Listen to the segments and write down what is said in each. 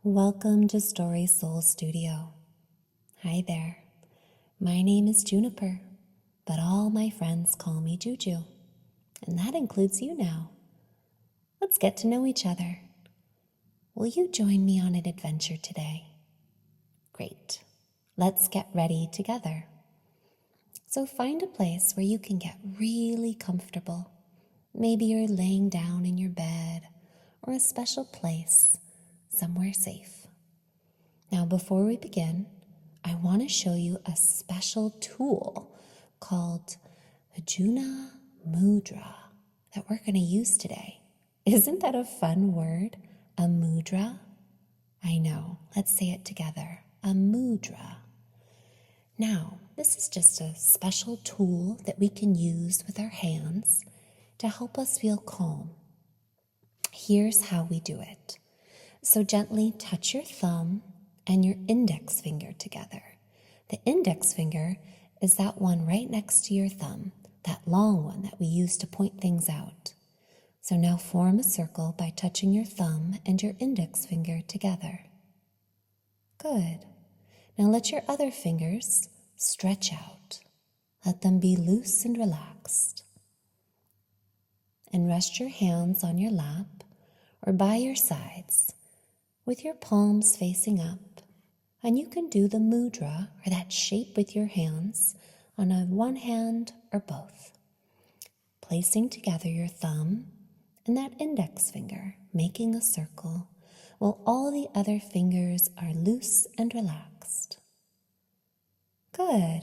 Welcome to Story Soul Studio. Hi there. My name is Juniper, but all my friends call me Juju, and that includes you now. Let's get to know each other. Will you join me on an adventure today? Great. Let's get ready together. So find a place where you can get really comfortable. Maybe you're laying down in your bed or a special place, somewhere safe. Now, before we begin, I want to show you a special tool called Hajuna Mudra that we're going to use today. Isn't that a fun word? A mudra? I know. Let's say it together. A mudra. Now, this is just a special tool that we can use with our hands to help us feel calm. Here's how we do it. So gently touch your thumb and your index finger together. The index finger is that one right next to your thumb, that long one that we use to point things out. So now form a circle by touching your thumb and your index finger together. Good. Now let your other fingers stretch out. Let them be loose and relaxed. And rest your hands on your lap or by your sides with your palms facing up. And you can do the mudra, or that shape with your hands, on one hand or both. Placing together your thumb and that index finger, making a circle, while all the other fingers are loose and relaxed. Good.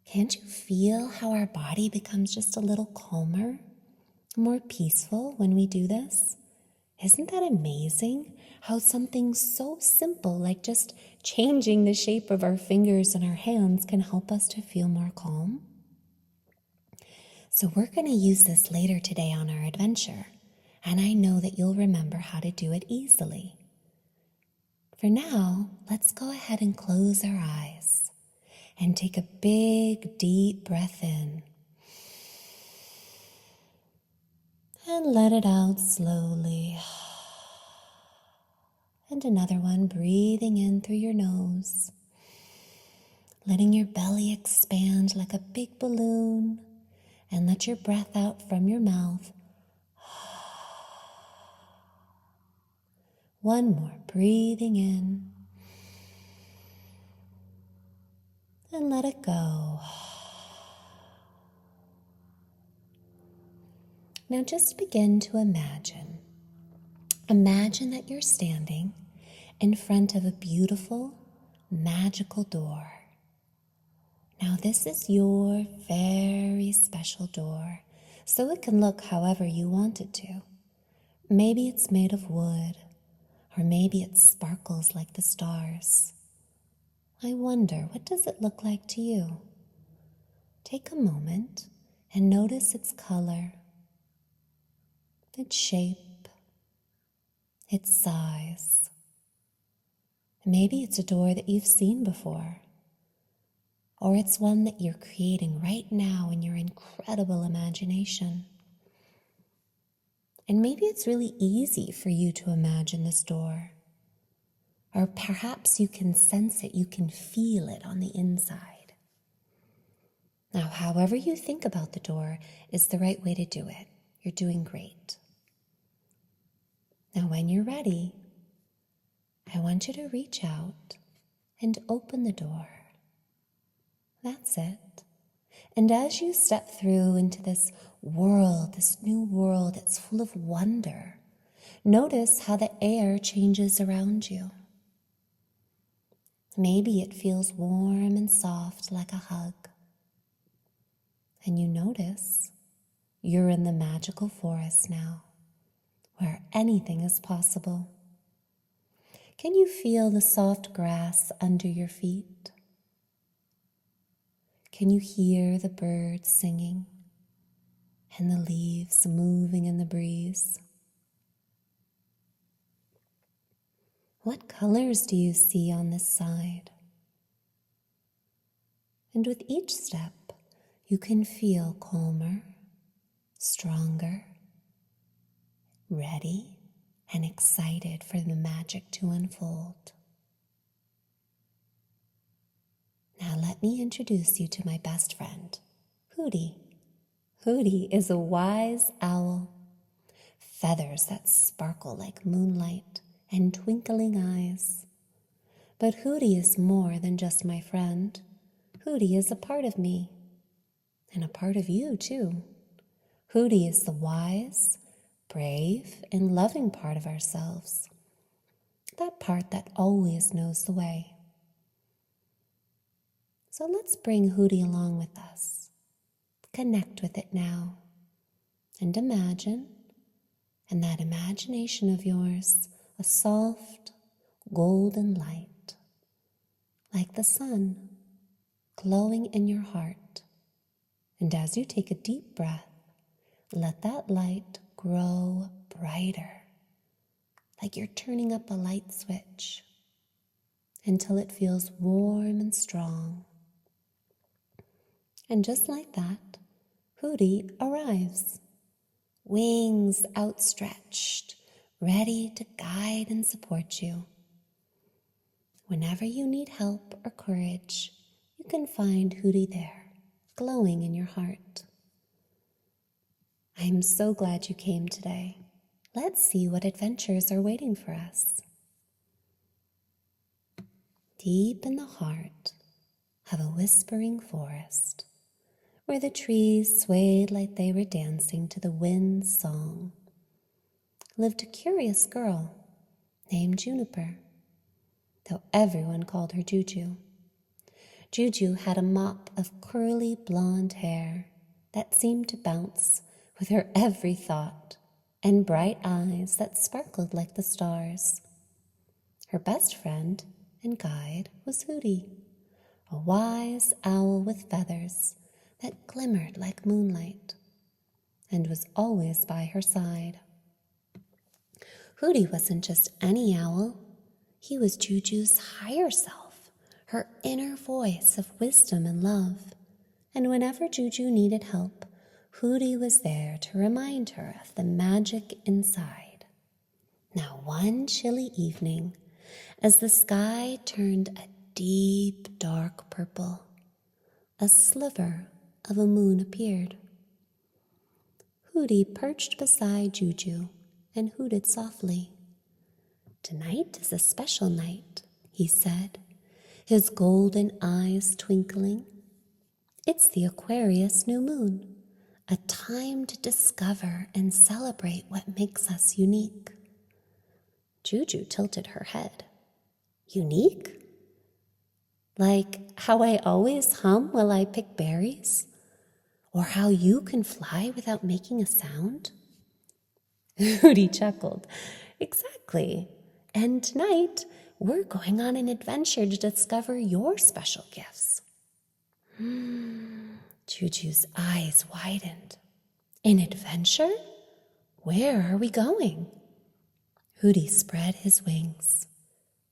Can't you feel how our body becomes just a little calmer, more peaceful when we do this? Isn't that amazing? How something so simple like just changing the shape of our fingers and our hands can help us to feel more calm? So we're going to use this later today on our adventure, and I know that you'll remember how to do it easily. For now, let's go ahead and close our eyes and take a big, deep breath in. And let it out slowly. And another one, breathing in through your nose. Letting your belly expand like a big balloon. And let your breath out from your mouth. One more, breathing in. And let it go. Now just begin to imagine. Imagine that you're standing in front of a beautiful, magical door. Now this is your very special door, so it can look however you want it to. Maybe it's made of wood, or maybe it sparkles like the stars. I wonder, what does it look like to you? Take a moment and notice its color, its shape, its size. Maybe it's a door that you've seen before, or it's one that you're creating right now in your incredible imagination. And maybe it's really easy for you to imagine this door, or perhaps you can sense it, you can feel it on the inside. Now, however you think about the door is the right way to do it. You're doing great. Now, when you're ready, I want you to reach out and open the door. That's it. And as you step through into this world, this new world that's full of wonder, notice how the air changes around you. Maybe it feels warm and soft like a hug. And you notice you're in the magical forest now, where anything is possible. Can you feel the soft grass under your feet? Can you hear the birds singing and the leaves moving in the breeze? What colors do you see on this side? And with each step, you can feel calmer, stronger, ready, and excited for the magic to unfold. Now let me introduce you to my best friend, Hootie. Hootie is a wise owl. Feathers that sparkle like moonlight and twinkling eyes. But Hootie is more than just my friend. Hootie is a part of me, and a part of you too. Hootie is the wise, brave, and loving part of ourselves. That part that always knows the way. So let's bring Hootie along with us. Connect with it now. And imagine, in that imagination of yours, a soft, golden light, like the sun, glowing in your heart. And as you take a deep breath, let that light grow brighter, like you're turning up a light switch, until it feels warm and strong. And just like that, Hootie arrives, wings outstretched, ready to guide and support you. Whenever you need help or courage, you can find Hootie there, glowing in your heart. I'm so glad you came today. Let's see what adventures are waiting for us. Deep in the heart of a whispering forest, where the trees swayed like they were dancing to the wind's song, lived a curious girl named Juniper, though everyone called her Juju. Juju had a mop of curly blonde hair that seemed to bounce with her every thought, and bright eyes that sparkled like the stars. Her best friend and guide was Hootie, a wise owl with feathers that glimmered like moonlight, and was always by her side. Hootie wasn't just any owl. He was Juju's higher self, her inner voice of wisdom and love. And whenever Juju needed help, Hootie was there to remind her of the magic inside. Now one chilly evening, as the sky turned a deep, dark purple, a sliver of a moon appeared. Hootie perched beside Juju and hooted softly. "Tonight is a special night," he said, his golden eyes twinkling. "It's the Aquarius New Moon, a time to discover and celebrate what makes us unique." Juju tilted her head. "Unique? Like how I always hum while I pick berries? Or how you can fly without making a sound?" Hootie chuckled. "Exactly. And tonight, we're going on an adventure to discover your special gifts." Juju's eyes widened. "An adventure? Where are we going?" Hootie spread his wings.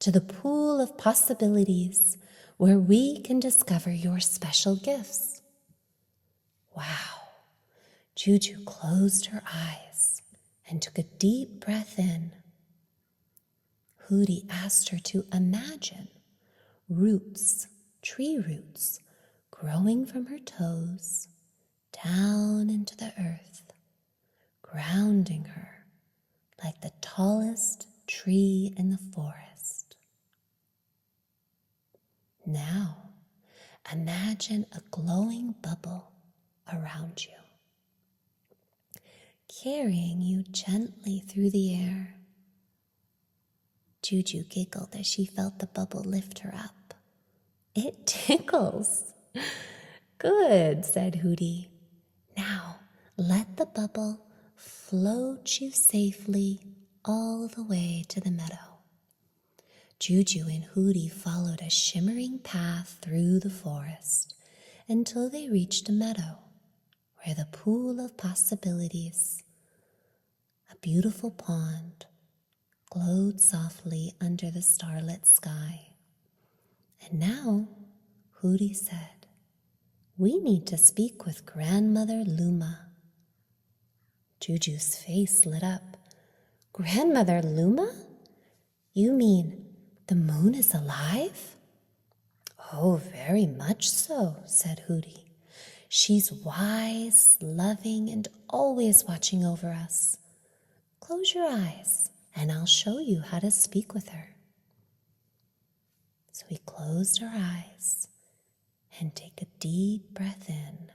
"To the pool of possibilities, where we can discover your special gifts." Wow. Juju closed her eyes and took a deep breath in. Hootie asked her to imagine roots, tree roots, growing from her toes down into the earth, grounding her like the tallest tree in the forest. Now, imagine a glowing bubble around you, carrying you gently through the air. Juju giggled as she felt the bubble lift her up. "It tickles." "Good," said Hootie. "Now let the bubble float you safely all the way to the meadow." Juju and Hootie followed a shimmering path through the forest until they reached a meadow where the pool of possibilities, a beautiful pond, glowed softly under the starlit sky. And now, Hootie said, "We need to speak with Grandmother Luma." Juju's face lit up. Grandmother Luma? You mean the moon is alive? Oh, very much so, said Hootie. She's wise, loving, and always watching over us. Close your eyes, and I'll show you how to speak with her. So we closed our eyes and take a deep breath in.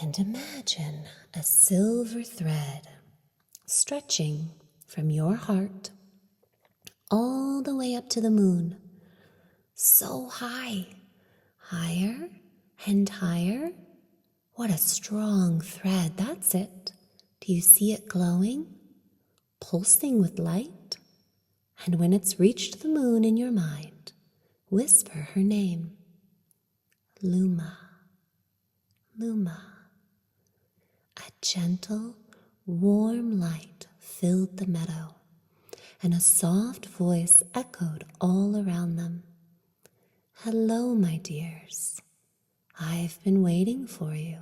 And imagine a silver thread stretching from your heart all the way up to the moon, so high, higher and higher. What a strong thread, that's it. Do you see it glowing, pulsing with light? And when it's reached the moon in your mind, whisper her name. Luma, Luma. A gentle, warm light filled the meadow, and a soft voice echoed all around them. Hello, my dears. I've been waiting for you.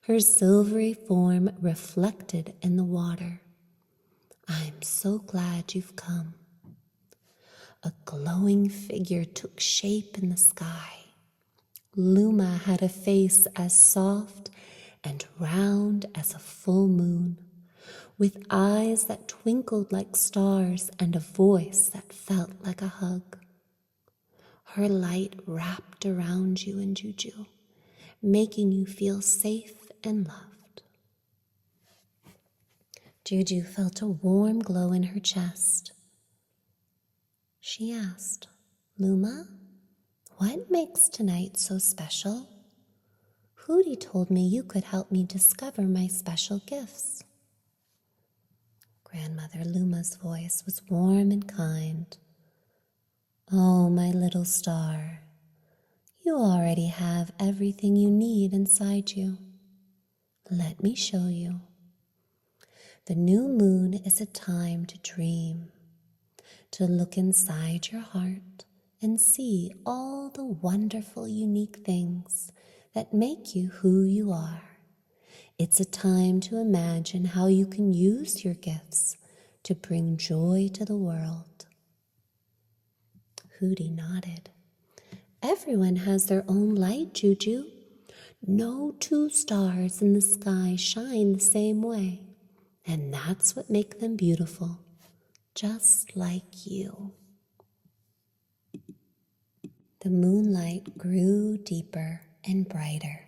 Her silvery form reflected in the water. I'm so glad you've come. A glowing figure took shape in the sky. Luma had a face as soft and round as a full moon, with eyes that twinkled like stars and a voice that felt like a hug. Her light wrapped around you and Juju, making you feel safe and loved. Juju felt a warm glow in her chest. She asked, Luma, what makes tonight so special? Hootie told me you could help me discover my special gifts. Grandmother Luma's voice was warm and kind. Oh, my little star, you already have everything you need inside you. Let me show you. The new moon is a time to dream, to look inside your heart and see all the wonderful, unique things that make you who you are. It's a time to imagine how you can use your gifts to bring joy to the world. Hootie nodded. Everyone has their own light, Juju. No two stars in the sky shine the same way, and that's what makes them beautiful, just like you. The moonlight grew deeper and brighter,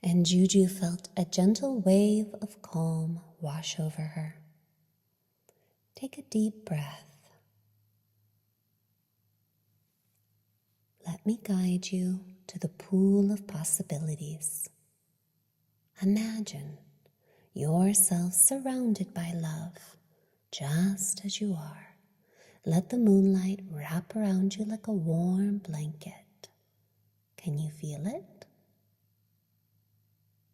and Juju felt a gentle wave of calm wash over her. Take a deep breath. Let me guide you to the pool of possibilities. Imagine yourself surrounded by love, just as you are. Let the moonlight wrap around you like a warm blanket. Can you feel it?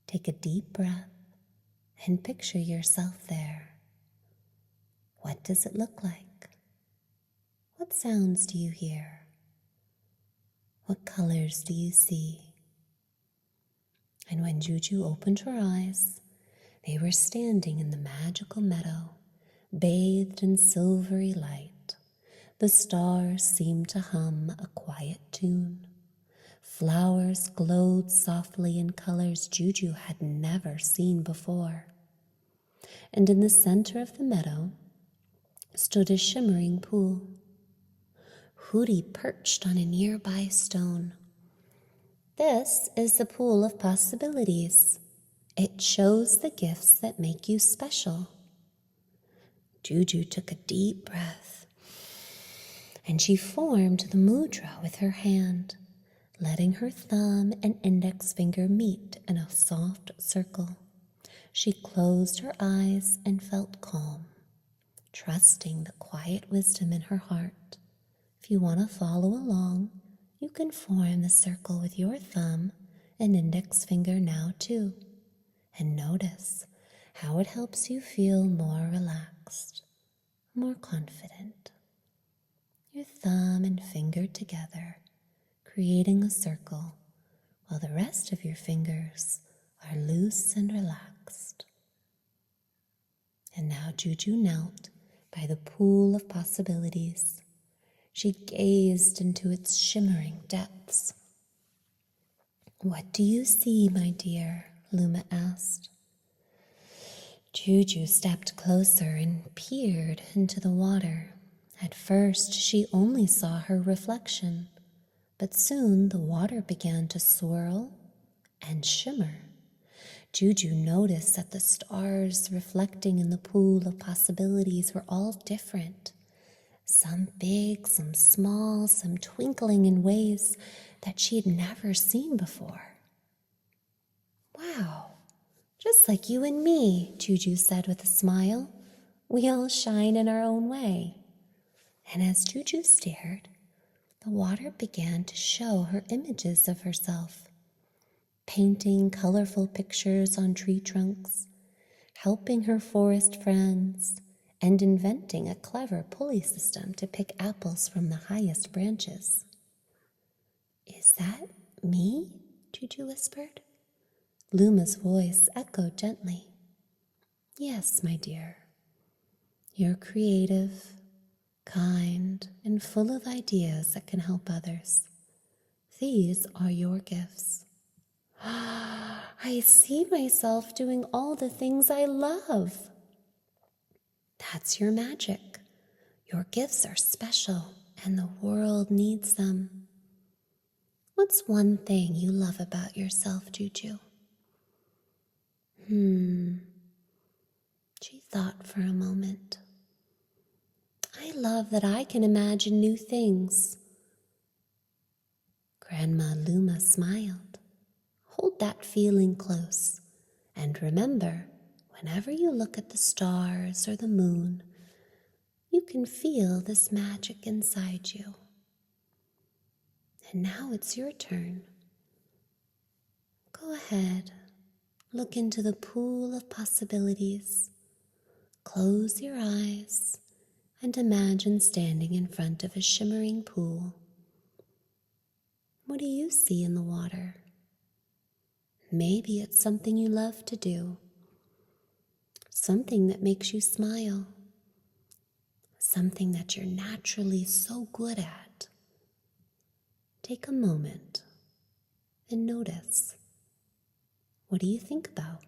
Take a deep breath and picture yourself there. What does it look like? What sounds do you hear? What colors do you see? And when Juju opened her eyes, they were standing in the magical meadow, bathed in silvery light. The stars seemed to hum a quiet tune. Flowers glowed softly in colors Juju had never seen before. And in the center of the meadow stood a shimmering pool. Hootie perched on a nearby stone. This is the pool of possibilities. It shows the gifts that make you special. Juju took a deep breath, and she formed the mudra with her hand, letting her thumb and index finger meet in a soft circle. She closed her eyes and felt calm, trusting the quiet wisdom in her heart. If you want to follow along, you can form the circle with your thumb and index finger now too, and notice how it helps you feel more relaxed, more confident. Your thumb and finger together, creating a circle, while the rest of your fingers are loose and relaxed. And now Juju knelt by the pool of possibilities. She gazed into its shimmering depths. "What do you see, my dear?" Luma asked. Juju stepped closer and peered into the water. At first, she only saw her reflection, but soon the water began to swirl and shimmer. Juju noticed that the stars reflecting in the pool of possibilities were all different. Some big, some small, some twinkling in ways that she had never seen before. "Wow, just like you and me," Juju said with a smile. "We all shine in our own way." And as Juju stared, the water began to show her images of herself, painting colorful pictures on tree trunks, helping her forest friends, and inventing a clever pulley system to pick apples from the highest branches. "Is that me?" Juju whispered. Luma's voice echoed gently. "Yes, my dear. You're creative, kind, and full of ideas that can help others. These are your gifts." "I see myself doing all the things I love." "That's your magic. Your gifts are special, and the world needs them." "What's one thing you love about yourself, Juju?" She thought for a moment. "I love that I can imagine new things." Grandma Luma smiled. Hold that feeling close, and remember, whenever you look at the stars or the moon, you can feel this magic inside you. And now it's your turn. Go ahead, look into the pool of possibilities. Close your eyes and imagine standing in front of a shimmering pool. What do you see in the water? Maybe it's something you love to do, something that makes you smile, something that you're naturally so good at. Take a moment and notice. What do you think about?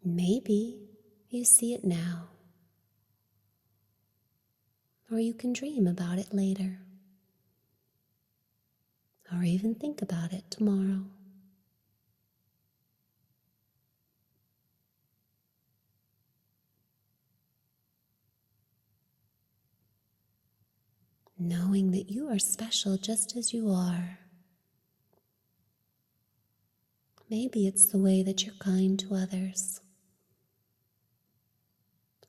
Maybe you see it now, or you can dream about it later, or even think about it tomorrow. Knowing that you are special just as you are. Maybe it's the way that you're kind to others,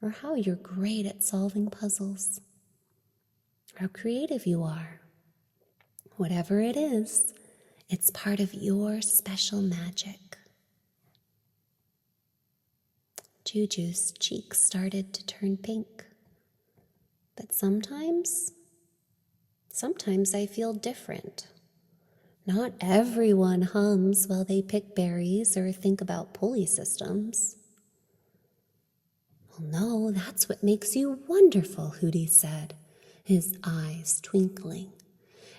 or how you're great at solving puzzles, how creative you are. Whatever it is, it's part of your special magic. Juju's cheeks started to turn pink. But sometimes I feel different. Not everyone hums while they pick berries or think about pulley systems. "Well, no, that's what makes you wonderful," Hootie said, his eyes twinkling.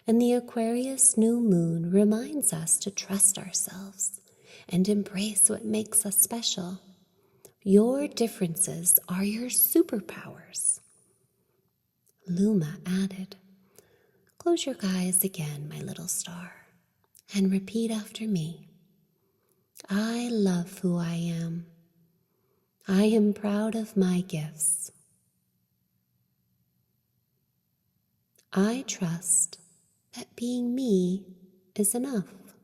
And the Aquarius New Moon reminds us to trust ourselves and embrace what makes us special. Your differences are your superpowers. Luma added, "Close your eyes again, my little star, and repeat after me. I love who I am. I am proud of my gifts. I trust that being me is enough."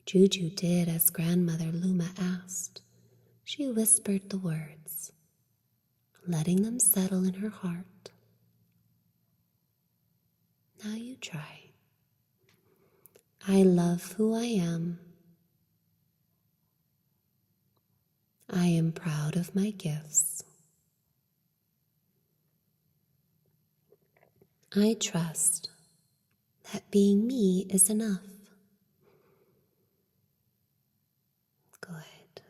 Juju did as Grandmother Luma asked. She whispered the words, letting them settle in her heart. Now you try. I love who I am. I am proud of my gifts. I trust that being me is enough. Good.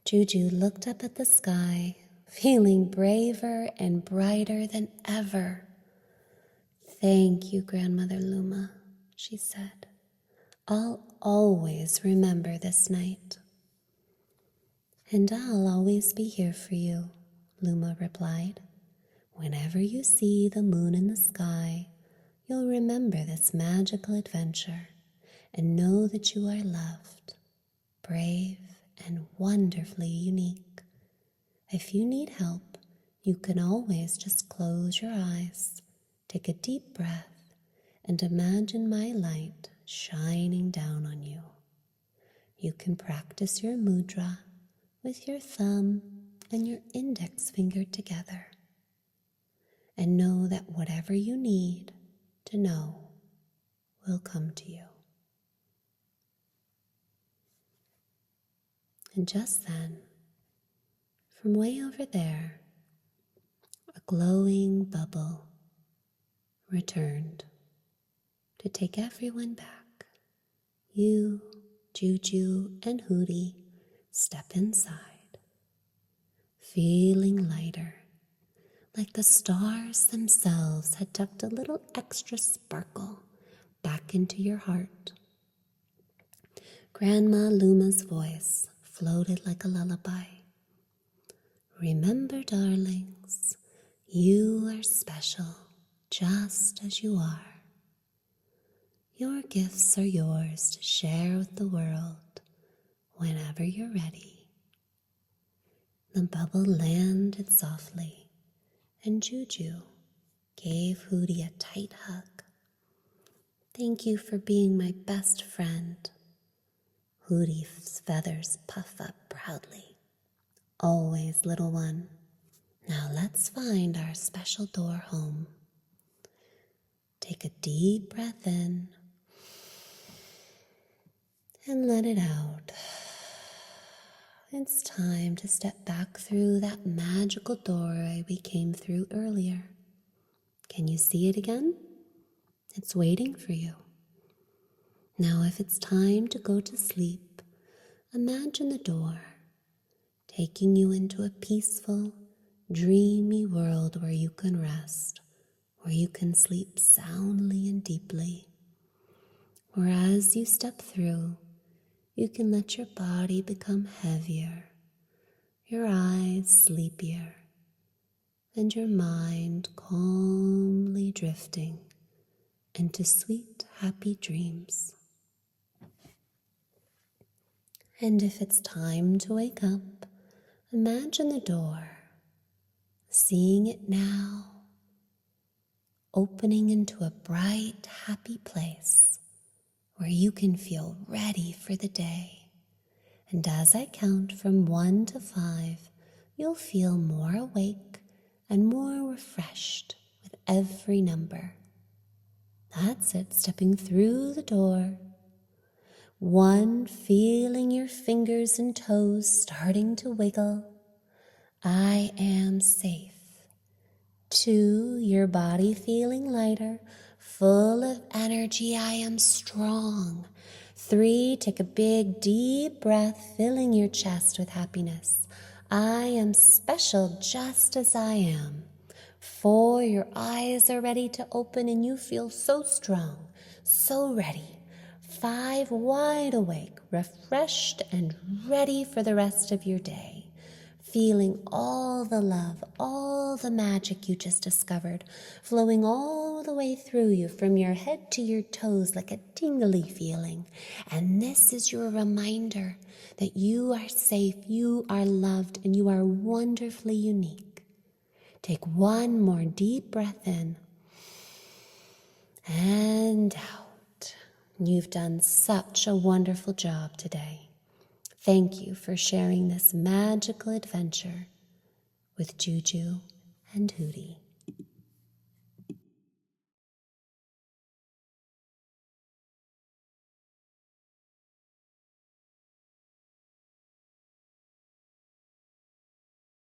Juju looked up at the sky, feeling braver and brighter than ever. "Thank you, Grandmother Luma," she said. "I'll always remember this night." "And I'll always be here for you," Luma replied. "Whenever you see the moon in the sky, you'll remember this magical adventure and know that you are loved, brave, and wonderfully unique. If you need help, you can always just close your eyes, take a deep breath, and imagine my light shining down on you. You can practice your mudra with your thumb and your index finger together, and know that whatever you need to know will come to you." And just then, from way over there, a glowing bubble returned to take everyone back. You, Juju, and Hootie step inside, feeling lighter, like the stars themselves had tucked a little extra sparkle back into your heart. Grandma Luma's voice floated like a lullaby. "Remember, darlings, you are special just as you are. Your gifts are yours to share with the world whenever you're ready." The bubble landed softly, and Juju gave Hootie a tight hug. "Thank you for being my best friend." Hootie's feathers puff up proudly. "Always, little one. Now let's find our special door home." Take a deep breath in and let it out. It's time to step back through that magical doorway we came through earlier. Can you see it again? It's waiting for you. Now, if it's time to go to sleep, imagine the door taking you into a peaceful, dreamy world where you can rest, where you can sleep soundly and deeply. Where as you step through, you can let your body become heavier, your eyes sleepier, and your mind calmly drifting into sweet, happy dreams. And if it's time to wake up, imagine the door, seeing it now, opening into a bright, happy place where you can feel ready for the day. And as I count from 1 to 5, you'll feel more awake and more refreshed with every number. That's it, stepping through the door. 1, feeling your fingers and toes starting to wiggle. I am safe. 2, your body feeling lighter, full of energy. I am strong. 3, take a big deep breath, filling your chest with happiness. I am special just as I am. 4, your eyes are ready to open and you feel so strong, so ready. 5, wide awake, refreshed and ready for the rest of your day. Feeling all the love, all the magic you just discovered, flowing all the way through you from your head to your toes like a tingly feeling. And this is your reminder that you are safe, you are loved, and you are wonderfully unique. Take 1 more deep breath in and out. You've done such a wonderful job today. Thank you for sharing this magical adventure with Juju and Hootie.